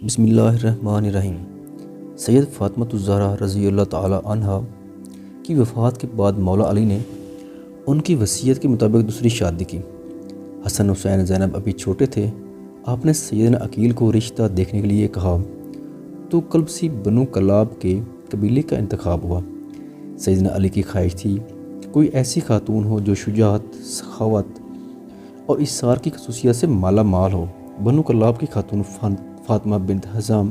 بسم اللہ الرحمن الرحیم۔ سید فاطمہ الزہرا رضی اللہ تعالی عنہا کی وفات کے بعد مولا علی نے ان کی وصیت کے مطابق دوسری شادی کی۔ حسن حسین زینب ابھی چھوٹے تھے۔ آپ نے سیدنا عقیل کو رشتہ دیکھنے کے لیے کہا تو کلبسی بنو کلاب کے قبیلے کا انتخاب ہوا۔ سیدنا علی کی خواہش تھی کہ کوئی ایسی خاتون ہو جو شجاعت، سخاوت اور اثار کی خصوصیت سے مالا مال ہو۔ بنو کلاب کی خاتون فاطمہ بنت حزام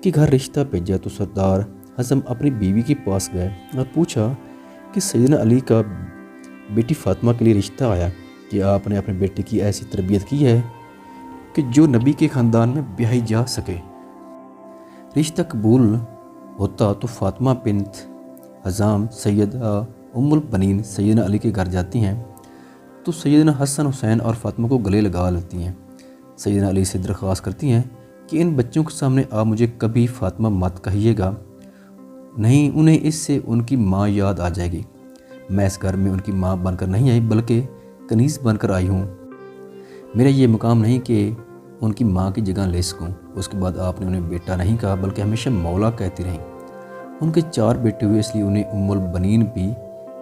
کے گھر رشتہ بھیجا تو سردار حزم اپنی بیوی کے پاس گئے اور پوچھا کہ سیدنا علی کا بیٹی فاطمہ کے لیے رشتہ آیا کہ آپ نے اپنے بیٹے کی ایسی تربیت کی ہے کہ جو نبی کے خاندان میں بیاہی جا سکے۔ رشتہ قبول ہوتا تو فاطمہ بنت حزام سیدہ ام البنین سیدنا علی کے گھر جاتی ہیں تو سیدنا حسن حسین اور فاطمہ کو گلے لگا لیتی ہیں۔ سیدنا علی سے درخواست کرتی ہیں کہ ان بچوں کے سامنے آپ مجھے کبھی فاطمہ مت کہیے گا، نہیں انہیں اس سے ان کی ماں یاد آ جائے گی۔ میں اس گھر میں ان کی ماں بن کر نہیں آئی بلکہ کنیز بن کر آئی ہوں۔ میرا یہ مقام نہیں کہ ان کی ماں کی جگہ لے سکوں۔ اس کے بعد آپ نے انہیں بیٹا نہیں کہا بلکہ ہمیشہ مولا کہتی رہیں۔ ان کے 4 بیٹے ہوئے اس لیے انہیں ام البنین بھی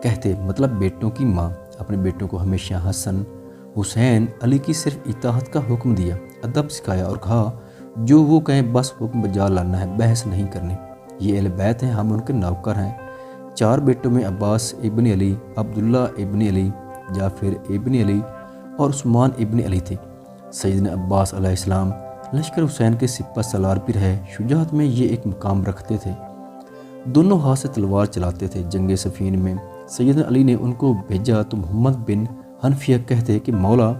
کہتے، مطلب بیٹوں کی ماں۔ اپنے بیٹوں کو ہمیشہ حسن حسین علی کی صرف اطاعت کا حکم دیا، ادب سکھایا اور کہا جو وہ کہیں بس حکم بجا لانا ہے، بحث نہیں کرنی۔ یہ اہل بیت ہیں، ہم ان کے نوکر ہیں۔ 4 بیٹوں میں عباس ابن علی، عبداللہ ابن علی، جعفر ابن علی اور عثمان ابن علی تھے۔ سیدنا عباس علیہ السلام لشکر حسین کے سپہ سالار بھی رہے۔ شجاعت میں یہ ایک مقام رکھتے تھے، دونوں ہاتھ سے تلوار چلاتے تھے۔ جنگ صفین میں سیدنا علی نے ان کو بھیجا تو محمد بن حنفیہ کہتے کہ مولا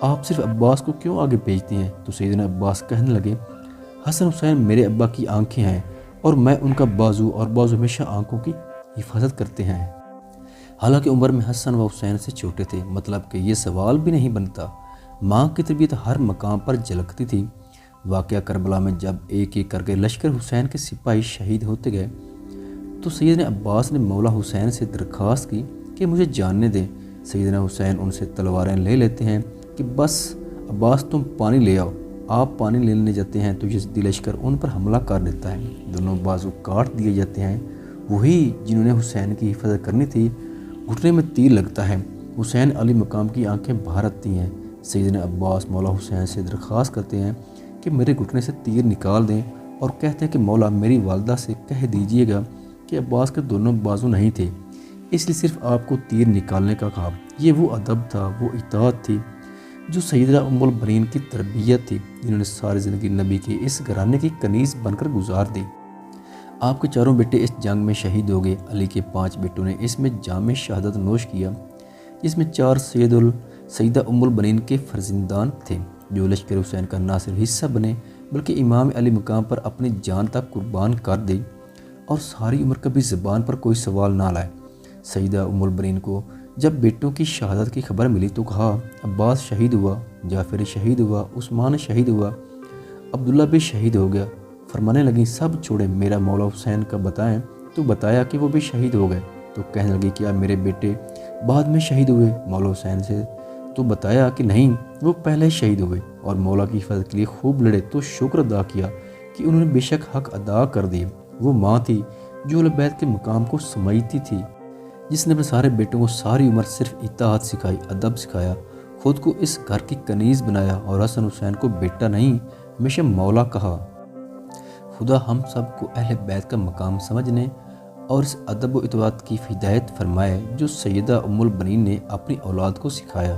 آپ صرف عباس کو کیوں آگے بھیجتے ہیں؟ تو سیدنا عباس کہنے لگے حسن حسین میرے ابا کی آنکھیں ہیں اور میں ان کا بازو، اور بازو ہمیشہ آنکھوں کی حفاظت کرتے ہیں۔ حالانکہ عمر میں حسن و حسین سے چھوٹے تھے، مطلب کہ یہ سوال بھی نہیں بنتا۔ ماں کی تربیت ہر مقام پر جھلکتی تھی۔ واقعہ کربلا میں جب ایک ایک کر کے لشکر حسین کے سپاہی شہید ہوتے گئے تو سیدنا عباس نے مولا حسین سے درخواست کی کہ مجھے جاننے دیں۔ سیدنا حسین ان سے تلواریں لے لیتے ہیں کہ بس عباس تم پانی لے آؤ۔ آپ پانی لینے جاتے ہیں تو یزیدی لشکر ان پر حملہ کر دیتا ہے، دونوں بازو کاٹ دیے جاتے ہیں۔ وہی جنہوں نے حسین کی حفاظت کرنی تھی، گھٹنے میں تیر لگتا ہے۔ حسین علی مقام کی آنکھیں باہر آتی ہیں۔ سیدنا عباس مولا حسین سے درخواست کرتے ہیں کہ میرے گھٹنے سے تیر نکال دیں اور کہتے ہیں کہ مولا میری والدہ سے کہہ دیجئے گا کہ عباس کے دونوں بازو نہیں تھے، اس لیے صرف آپ کو تیر نکالنے کا کہا۔ یہ وہ ادب تھا، وہ اطاعت تھی جو سیدہ ام البنین کی تربیت تھی، جنہوں نے ساری زندگی نبی کے اس گھرانے کی کنیز بن کر گزار دی۔ آپ کے 4 بیٹے اس جنگ میں شہید ہو گئے۔ علی کے 5 بیٹوں نے اس میں جام شہادت نوش کیا، جس میں 4 سیدہ ام البنین کے فرزندان تھے جو لشکر حسین کا نہ صرف حصہ بنے بلکہ امام علی مقام پر اپنی جان تک قربان کر دی اور ساری عمر کبھی زبان پر کوئی سوال نہ لائے۔ سیدہ ام البنین کو جب بیٹوں کی شہادت کی خبر ملی تو کہا عباس شہید ہوا، جعفر شہید ہوا، عثمان شہید ہوا، عبداللہ بھی شہید ہو گیا۔ فرمانے لگیں سب چھوڑیں، میرا مولا حسین کا بتائیں۔ تو بتایا کہ وہ بھی شہید ہو گئے۔ تو کہنے لگی کیا میرے بیٹے بعد میں شہید ہوئے مولا حسین سے؟ تو بتایا کہ نہیں، وہ پہلے شہید ہوئے اور مولا کی حفاظت کے لیے خوب لڑے۔ تو شکر ادا کیا کہ انہوں نے بے شک حق ادا کر دیے۔ وہ ماں تھی جو اہل بیت کے مقام کو سمجھتی تھی، جس نے اپنے سارے بیٹوں کو ساری عمر صرف اطاعت سکھائی، ادب سکھایا، خود کو اس گھر کی کنیز بنایا اور حسن حسین کو بیٹا نہیں ہمیشہ مولا کہا۔ خدا ہم سب کو اہل بیت کا مقام سمجھنے اور اس ادب و اطاعت کی ہدایت فرمائے جو سیدہ ام البنین نے اپنی اولاد کو سکھایا۔